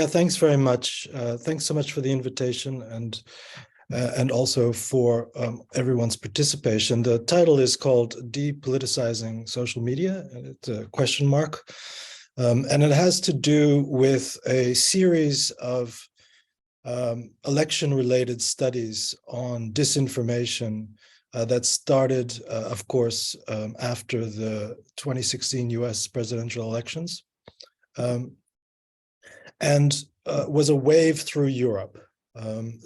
Yeah, thanks very much. Thanks so much for the invitation and also for everyone's participation. The title is called Depoliticizing Social Media, and it's a question mark. And it has to do with a series of election-related studies on disinformation that started, of course, after the 2016 US presidential elections. And was a wave through Europe.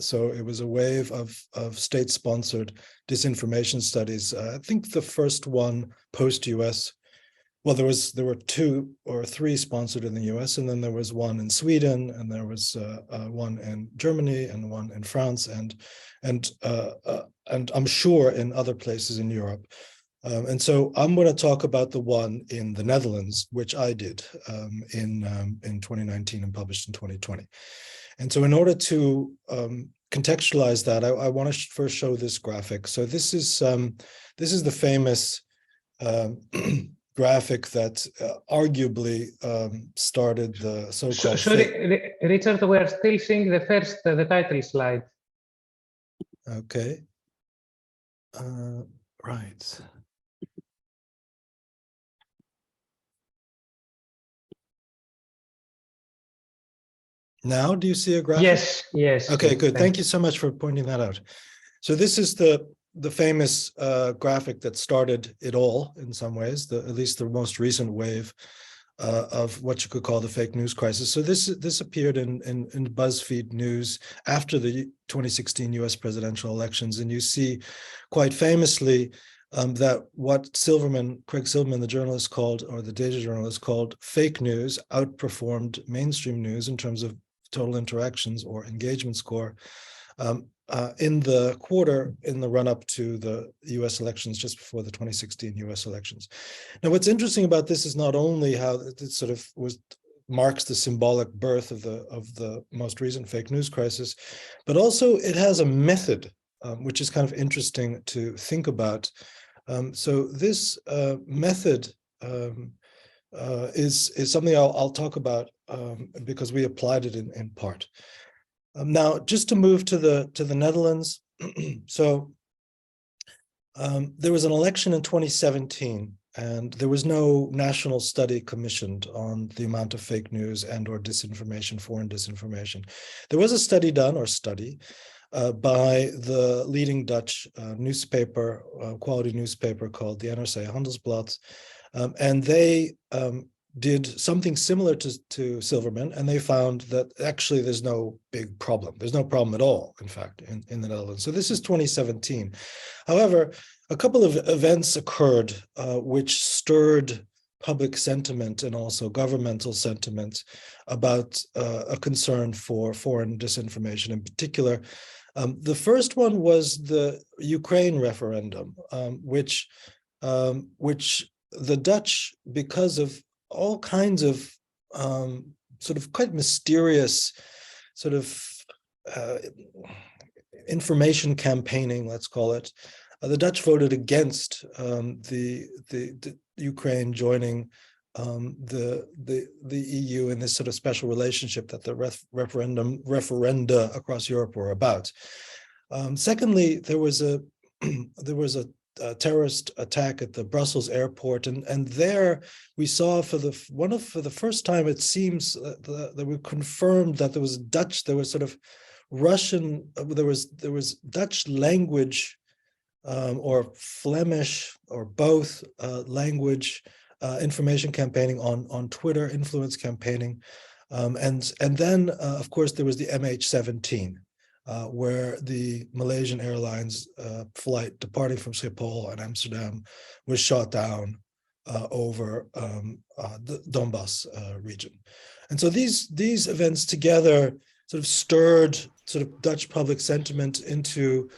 So it was a wave of state-sponsored disinformation studies. I think the first one post-US, well, there were 2 or 3 sponsored in the US, and then there was one in Sweden, and there was one in Germany, and one in France, and I'm sure in other places in Europe. And so I'm going to talk about the one in the Netherlands, which I did in 2019 and published in 2020. And so in order to contextualize that, I want to first show this graphic. So this is the famous graphic that arguably started the so-called. Sorry, Richard, we are still seeing the title slide. Okay. Right. Now, do you see a graphic? Yes. Okay, good. Thank you so much for pointing that out. So this is the famous graphic that started it all in some ways, at least the most recent wave of what you could call the fake news crisis. So this appeared in BuzzFeed News after the 2016 US presidential elections, and you see quite famously that what Craig Silverman, the journalist called, or the data journalist called, fake news outperformed mainstream news in terms of total interactions or engagement score in the quarter in the run-up to the US elections, just before the 2016 US elections. Now, what's interesting about this is not only how it sort of marks the symbolic birth of the most recent fake news crisis, but also it has a method, which is kind of interesting to think about. So this method is something I'll talk about because we applied it in part. Now, just to move to the Netherlands, so there was an election in 2017, and there was no national study commissioned on the amount of fake news and or disinformation, foreign disinformation. There was a study done, by the leading Dutch newspaper, quality newspaper called the NRC Handelsblad, and they did something similar to Silverman, and they found that actually there's no big problem. There's no problem at all, in fact, in the Netherlands. So this is 2017. However, a couple of events occurred which stirred public sentiment and also governmental sentiment about a concern for foreign disinformation in particular. The first one was the Ukraine referendum, which the Dutch, because of all kinds of sort of quite mysterious sort of information campaigning, let's call it, the Dutch voted against the Ukraine joining the EU in this sort of special relationship that the referenda across Europe were about. Secondly, there was a terrorist attack at the Brussels airport, and there we saw for the first time, it seems that we confirmed that there was sort of Russian, there was Dutch language or Flemish or both language information campaigning on Twitter, influence campaigning, and then of course there was the MH17. Where the Malaysian Airlines flight departing from Schiphol and Amsterdam was shot down over the Donbass region. And so these events together sort of stirred sort of Dutch public sentiment into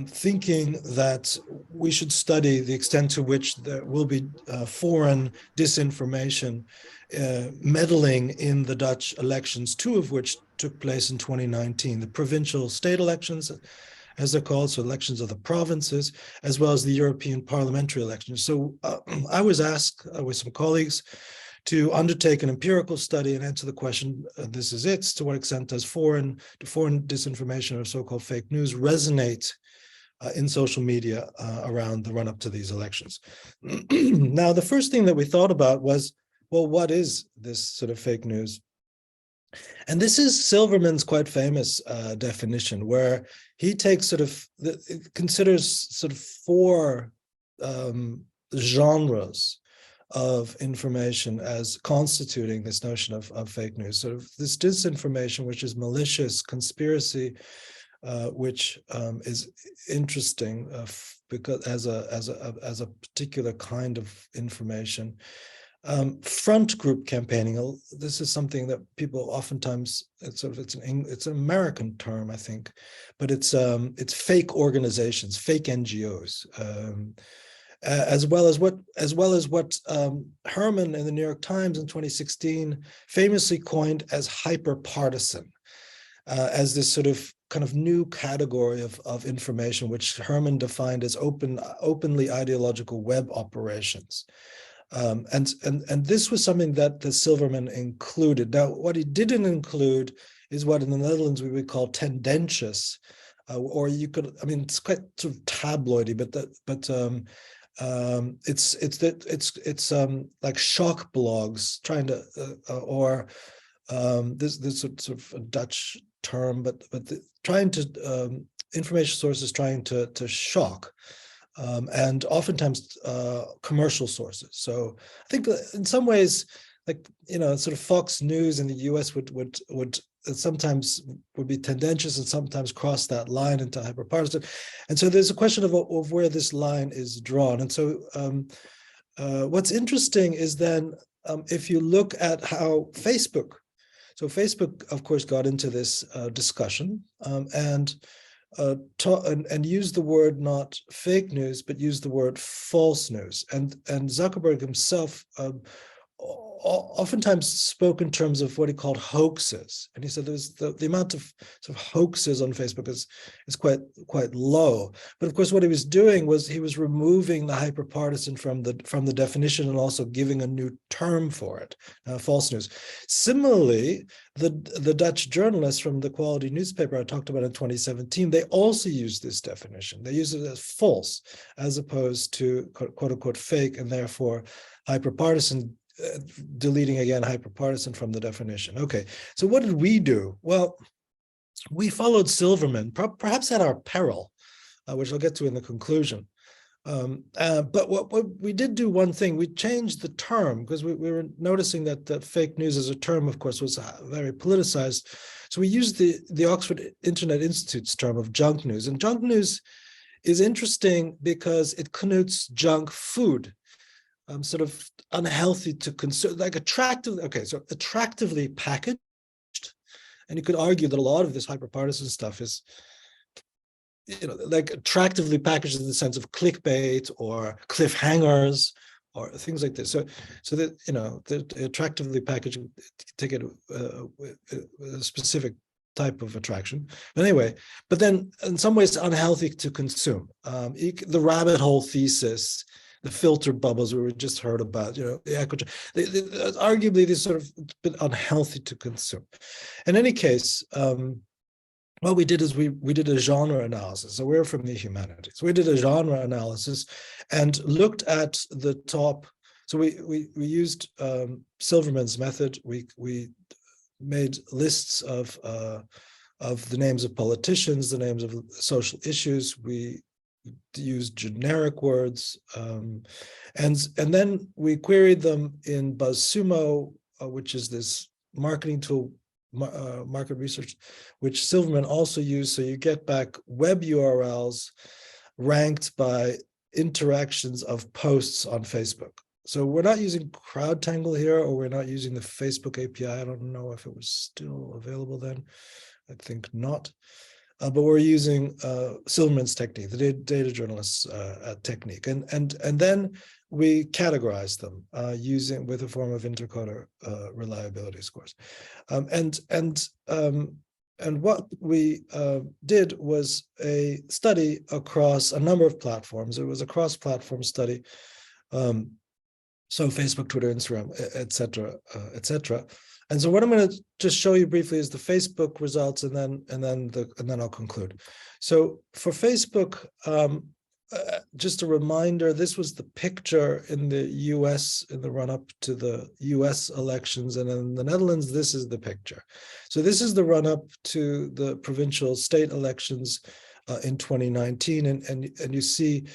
thinking that we should study the extent to which there will be foreign disinformation meddling in the Dutch elections, 2 of which took place in 2019, the provincial state elections, as they're called, so elections of the provinces, as well as the European parliamentary elections. So I was asked with some colleagues to undertake an empirical study and answer the question, this is it, to what extent does foreign disinformation or so-called fake news resonate in social media around the run-up to these elections. Now, the first thing that we thought about was, well, what is this sort of fake news? And this is Silverman's quite famous definition, where he takes considers sort of four genres of information as constituting this notion of fake news. Sort of this disinformation, which is malicious, conspiracy, which is interesting because as a particular kind of information. Front group campaigning. This is something that people oftentimes, it's an American term, I think, but it's fake organizations, fake NGOs, as well as what Herman in the New York Times in 2016 famously coined as hyper-partisan, as this sort of kind of new category of information, which Herman defined as openly ideological web operations. And this was something that the Silverman included. Now, what he didn't include is what in the Netherlands we would call tendentious, or you could, I mean, it's quite sort of tabloidy, it's like shock blogs trying to, or this sort of a Dutch term, but trying to information sources trying to shock. And oftentimes commercial sources. So I think in some ways, like, sort of Fox News in the US would sometimes would be tendentious and sometimes cross that line into hyperpartisan. And so there's a question of where this line is drawn. And so what's interesting is then if you look at how Facebook, of course, got into this discussion and use the word not fake news, but use the word false news. And Zuckerberg himself oftentimes spoke in terms of what he called hoaxes. And he said there's the amount of sort of hoaxes on Facebook is quite low. But of course, what he was doing was he was removing the hyperpartisan from the definition and also giving a new term for it, false news. Similarly, the Dutch journalists from the Quality newspaper I talked about in 2017, they also use this definition. They use it as false, as opposed to quote unquote fake, and therefore hyperpartisan, deleting again hyperpartisan from the definition. Okay, so what did we do? Well, we followed Silverman, perhaps at our peril, which I'll get to in the conclusion. But what we did do one thing, we changed the term because we were noticing that fake news as a term, of course, was very politicized. So we used the Oxford Internet Institute's term of junk news. And junk news is interesting because it connotes junk food. Sort of unhealthy to consume, like attractive. Okay, so attractively packaged, and you could argue that a lot of this hyperpartisan stuff is, like attractively packaged in the sense of clickbait or cliffhangers or things like this. So that the attractively packaged take it a specific type of attraction. But anyway, but then in some ways unhealthy to consume. The rabbit hole thesis, the filter bubbles we just heard about, the echo, arguably this sort of bit unhealthy to consume. In any case, what we did is we did a genre analysis. So we're from the humanities. We did a genre analysis and looked at the top. So we used Silverman's method. We made lists of the names of politicians, the names of social issues. We used generic words, and then we queried them in BuzzSumo, which is this marketing tool, market research, which Silverman also used. So you get back web URLs ranked by interactions of posts on Facebook. So we're not using CrowdTangle here, or we're not using the Facebook API. I don't know if it was still available then. I think not. But we're using Silverman's technique, the data journalist's technique, and then we categorize them with a form of intercoder reliability scores, and what we did was a study across a number of platforms. It was a cross-platform study. So Facebook, Twitter, Instagram, et cetera, et cetera. And so what I'm going to just show you briefly is the Facebook results, and then I'll conclude. So for Facebook, just a reminder, this was the picture in the US in the run-up to the US elections, and in the Netherlands, this is the picture. So this is the run-up to the provincial state elections in 2019, and you see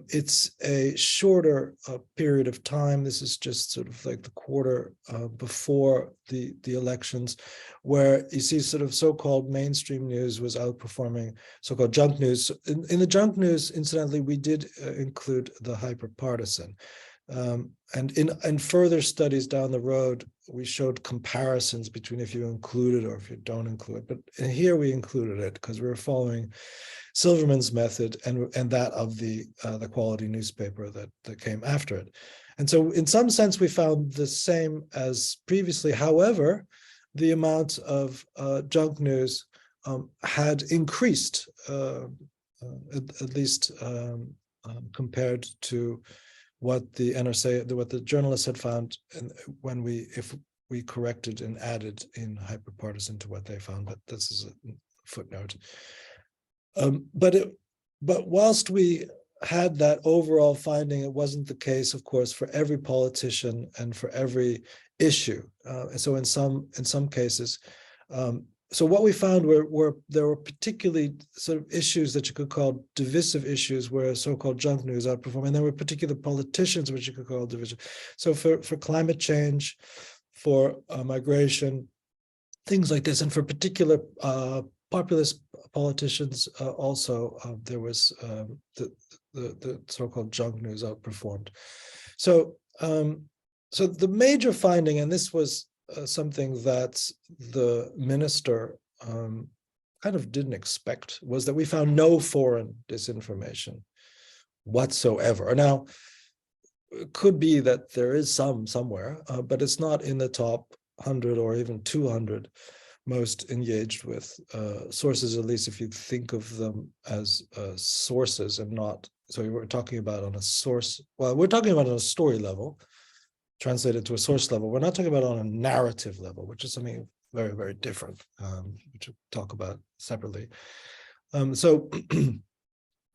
it's a shorter period of time. This is just sort of like the quarter before the elections, where you see sort of so-called mainstream news was outperforming so-called junk news. In the junk news, incidentally, we did include the hyper-partisan. And in further studies down the road, we showed comparisons between if you include it or if you don't include it. But here we included it because we were following Silverman's method and that of the quality newspaper that came after it. And so in some sense, we found the same as previously. However, the amount of junk news had increased, at least compared to what the NRC, what the journalists had found if we corrected and added in hyperpartisan to what they found. But this is a footnote. But whilst we had that overall finding, it wasn't the case, of course, for every politician and for every issue. So in some cases, so what we found were there were particularly sort of issues that you could call divisive issues, where so-called junk news outperformed, and there were particular politicians which you could call divisive. So for climate change, for migration, things like this, and for particular populist politicians, also there was the so-called junk news outperformed. So so the major finding, and this was something that the minister kind of didn't expect, was that we found no foreign disinformation whatsoever. Now, it could be that there is somewhere, but it's not in the top 100 or even 200 most engaged with sources, at least if you think of them as sources and not, so we're talking about on a source, well, we're talking about on a story level, translated to a source level. We're not talking about on a narrative level, which is something very, very different, which we'll talk about separately. So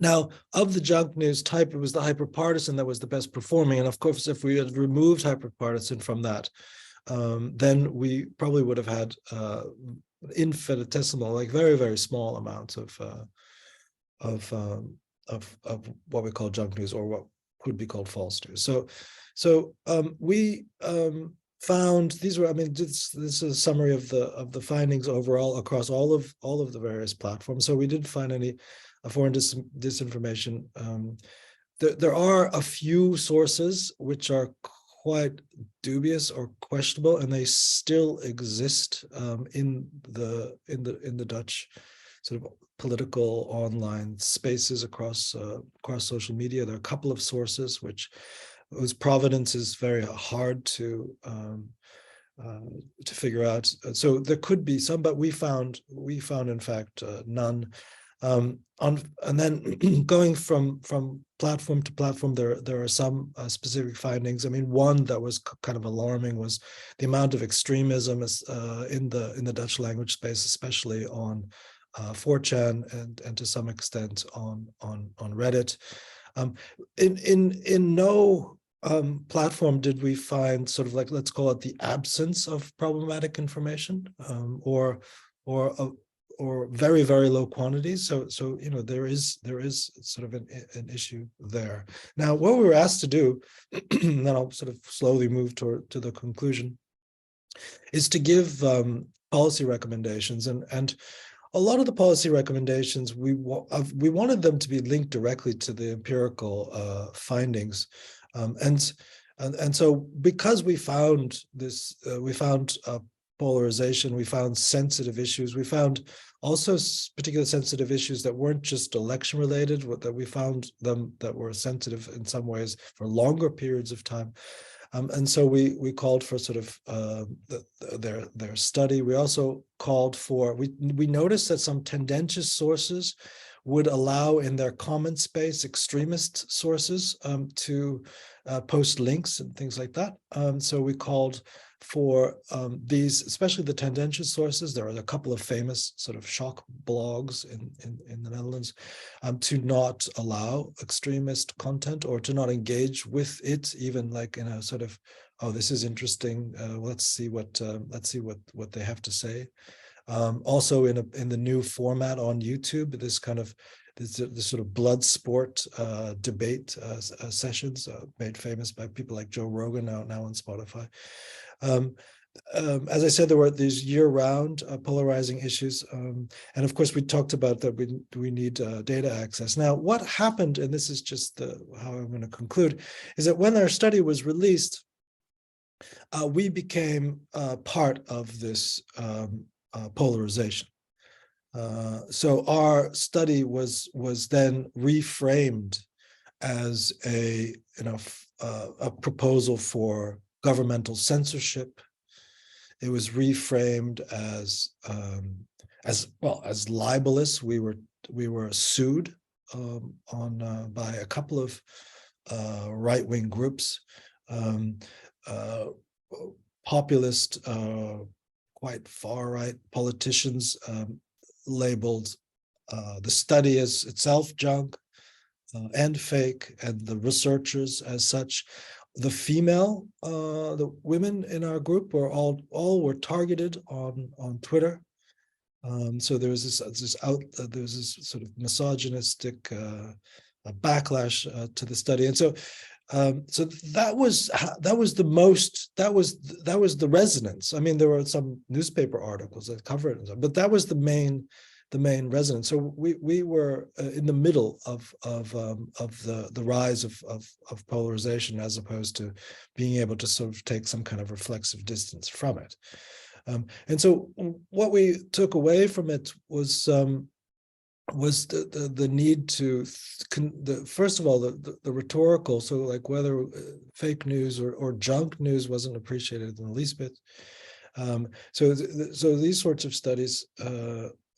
now, of the junk news type, it was the hyperpartisan that was the best performing. And of course, if we had removed hyperpartisan from that, then we probably would have had infinitesimal, like very, very small amounts of what we call junk news, or what could be called false news. So we found these were, I mean, this is a summary of the findings overall across all of the various platforms. So we didn't find any foreign disinformation. There are a few sources which are quite dubious or questionable, and they still exist in the Dutch sort of political online spaces across social media. There are a couple of sources whose provenance is very hard to figure out. So there could be some, but we found in fact none. And then going from platform to platform, there are some specific findings. I mean, one that was kind of alarming was the amount of extremism in the Dutch language space, especially on 4chan and to some extent on Reddit. In no platform did we find sort of like, let's call it the absence of problematic information, or very, very low quantities. So you know, there is sort of an issue there. Now, what we were asked to do, and then I'll sort of slowly move to the conclusion, is to give policy recommendations, and a lot of the policy recommendations we wanted them to be linked directly to the empirical findings, and so because we found this, we found polarization, we found sensitive issues, we found also particular sensitive issues that weren't just election related, that we found them that were sensitive in some ways for longer periods of time. And so we called for sort of their study. We also called for, we noticed that some tendentious sources would allow in their comment space extremist sources to post links and things like that. So we called for these, especially the tendentious sources. There are a couple of famous sort of shock blogs in the Netherlands, to not allow extremist content or to not engage with it, even like in a sort of, oh, this is interesting. Let's see what they have to say. Also in the new format on YouTube, this kind of this sort of blood sport debate sessions made famous by people like Joe Rogan now on Spotify. As I said, there were these year-round polarizing issues, and of course we talked about that we need data access. Now, what happened, and this is just how I'm going to conclude, is that when our study was released, we became part of this polarization. So our study was then reframed as a proposal for governmental censorship. It was reframed as libelous. We were sued by a couple of right-wing groups, populist, quite far-right politicians labeled the study as itself junk and fake, and the researchers as such. The women in our group were all were targeted on Twitter. So there was this sort of misogynistic backlash to the study, and so that was the resonance. I mean, there were some newspaper articles that covered it, but that was the main resonance. So we were in the middle of the rise of polarization, as opposed to being able to sort of take some kind of reflexive distance from it. And so what we took away from it was the need to, first of all, the rhetorical, so like whether fake news or junk news wasn't appreciated in the least bit. So these sorts of studies,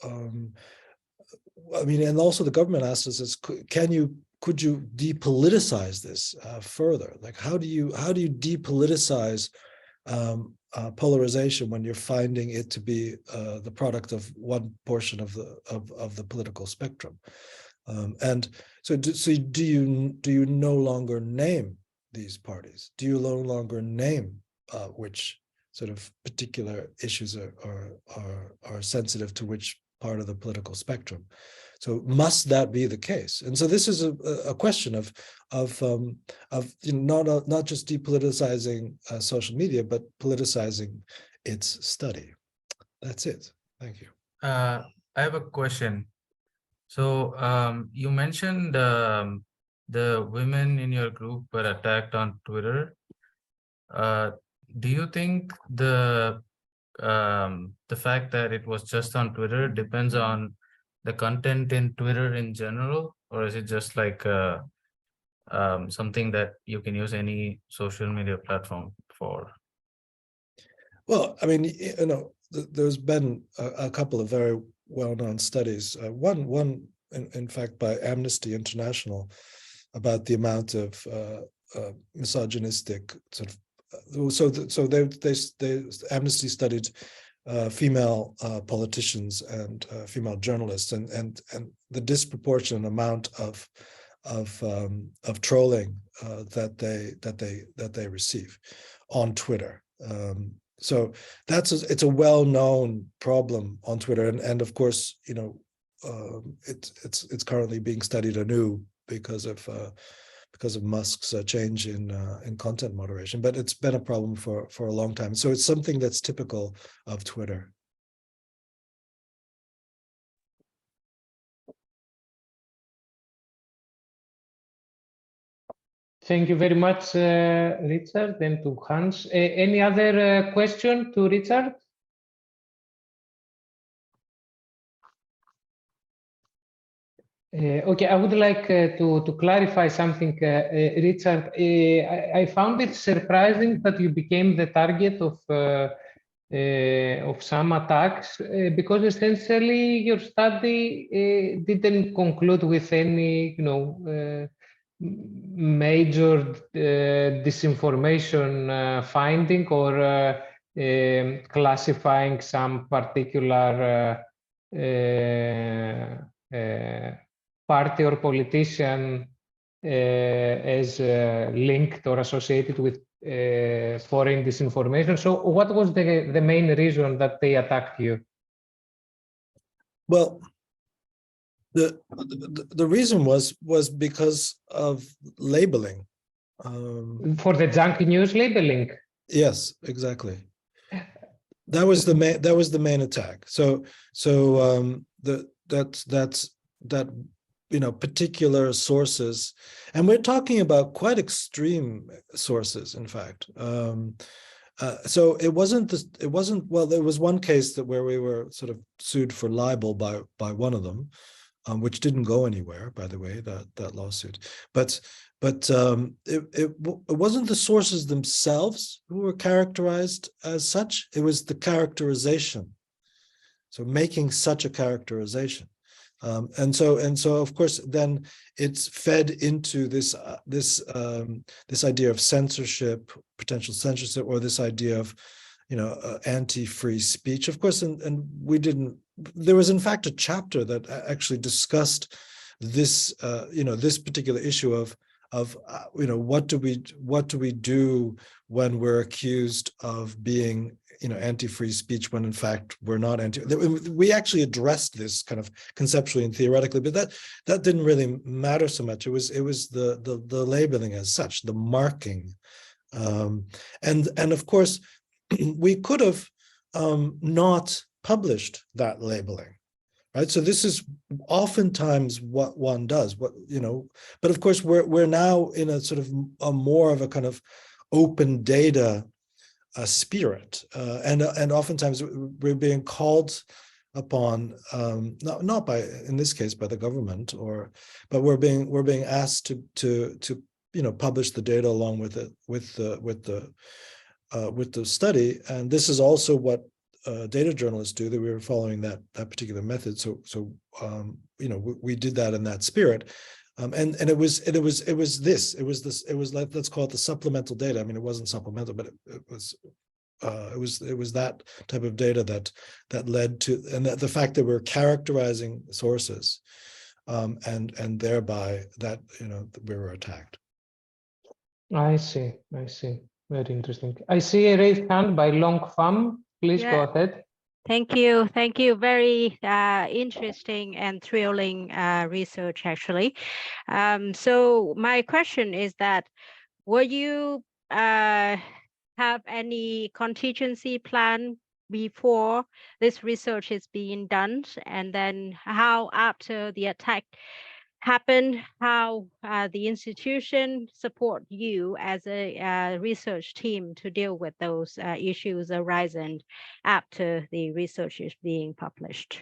I mean, and also the government asked us, could you depoliticize this further? Like, how do you depoliticize polarization when you're finding it to be the product of one portion of the political spectrum? And so do you no longer name these parties? Do you no longer name which sort of particular issues are sensitive to which part of the political spectrum? So must that be the case? And so this is a question of not just depoliticizing social media, but politicizing its study. That's it. Thank you. I have a question. So you mentioned the women in your group were attacked on Twitter. Do you think the fact that it was just on Twitter depends on the content in Twitter in general, or is it just like something that you can use any social media platform for? Well, I mean, there's been a couple of very well-known studies. One, in fact, by Amnesty International, about the amount of misogynistic sort of. So Amnesty studied female politicians and female journalists, and the disproportionate amount of trolling that they receive on Twitter. So it's a well-known problem on Twitter, and of course, it's currently being studied anew because of Musk's change in content moderation. But it's been a problem for a long time. So it's something that's typical of Twitter. Thank you very much, Richard, and to Hans. Any other question to Richard? Okay, I would like to clarify something, Richard. I found it surprising that you became the target of of some attacks, because essentially your study didn't conclude with any, major disinformation finding or classifying some particular party or politician as linked or associated with foreign disinformation. So what was the main reason that they attacked you? Well, the reason was because of labeling. For the junk news labeling? Yes, exactly. That was the main attack. So that particular sources, and we're talking about quite extreme sources, in fact. So it wasn't well, there was one case where we were sort of sued for libel by one of them, which didn't go anywhere, by the way, that lawsuit. But it wasn't the sources themselves who were characterized as such. It was the characterization. So making such a characterization. And so of course then it's fed into this idea of censorship, potential censorship, or this idea of anti-free speech, of course. And we didn't, there was in fact a chapter that actually discussed this this particular issue of what do we do when we're accused of being anti-free speech, when in fact we're not anti. We actually addressed this kind of conceptually and theoretically, but that didn't really matter so much. It was the labeling as such, the marking, and of course we could have not published that labeling, right? So this is oftentimes what one does, but of course we're now in a sort of a more of a kind of open data spirit, and oftentimes we're being called upon, not by, in this case, by the government, but we're being asked to publish the data along with it, with the study. And this is also what data journalists do, that we were following that particular method. So we did that in that spirit. And it was like, let's call it the supplemental data. I mean, it wasn't supplemental, but it was that type of data that led to, and the fact that we're characterizing sources, and thereby that we were attacked. I see. Very interesting. I see a raised hand by Long Pham. Please go ahead. Thank you. Very interesting and thrilling research, actually. So my question is that, will you have any contingency plan before this research is being done? And then how, after the attack happened, how the institution support you as a research team to deal with those issues arising after the research is being published?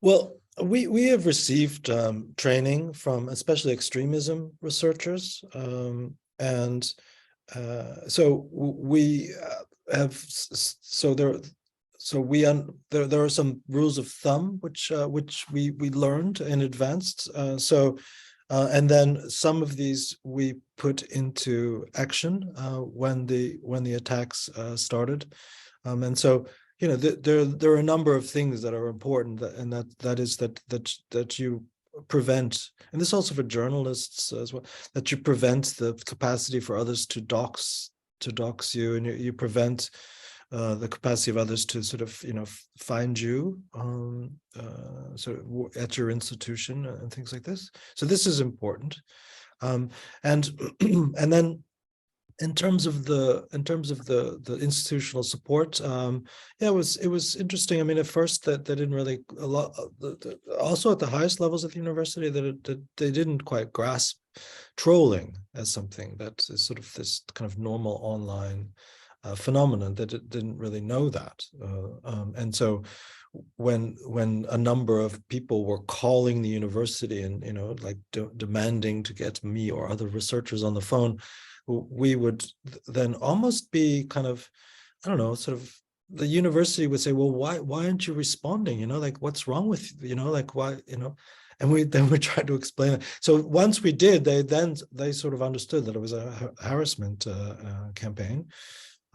Well, we have received training from especially extremism researchers, and so we have, there are some rules of thumb which we learned in advance. And then some of these we put into action when the attacks started, and so there are a number of things that are important, and that is that you prevent, and this also for journalists as well, that you prevent the capacity for others to dox you, and you prevent the capacity of others to sort of find you sort of at your institution and things like this. So this is important, and then in terms of the institutional support, yeah, it was interesting. I mean, at first that they didn't really, a lot also at the highest levels of the university, that they didn't quite grasp trolling as something that is sort of this kind of normal online phenomenon, that it didn't really know that. And so when a number of people were calling the university and like demanding to get me or other researchers on the phone, we would then almost be kind of I don't know, sort of the university would say, well, why aren't you responding? You know, like what's wrong with, you know, like why, you know, and we tried to explain it. So once we did, they sort of understood that it was a harassment campaign.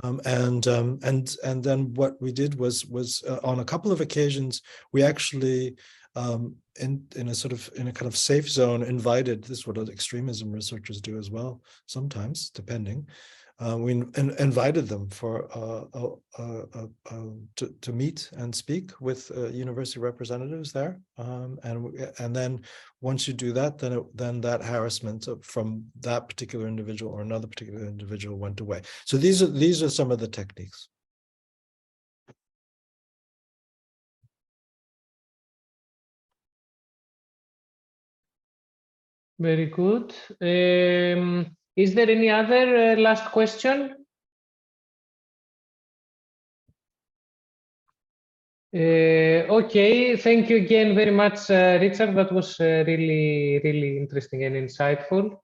And then what we did was on a couple of occasions, we actually in a kind of safe zone invited, this is what extremism researchers do as well, sometimes, depending. We invited them for to meet and speak with university representatives there, and then once you do that, then that harassment from that particular individual or another particular individual went away. So these are some of the techniques. Very good. Is there any other last question? Okay, thank you again very much, Richard. That was really, really interesting and insightful.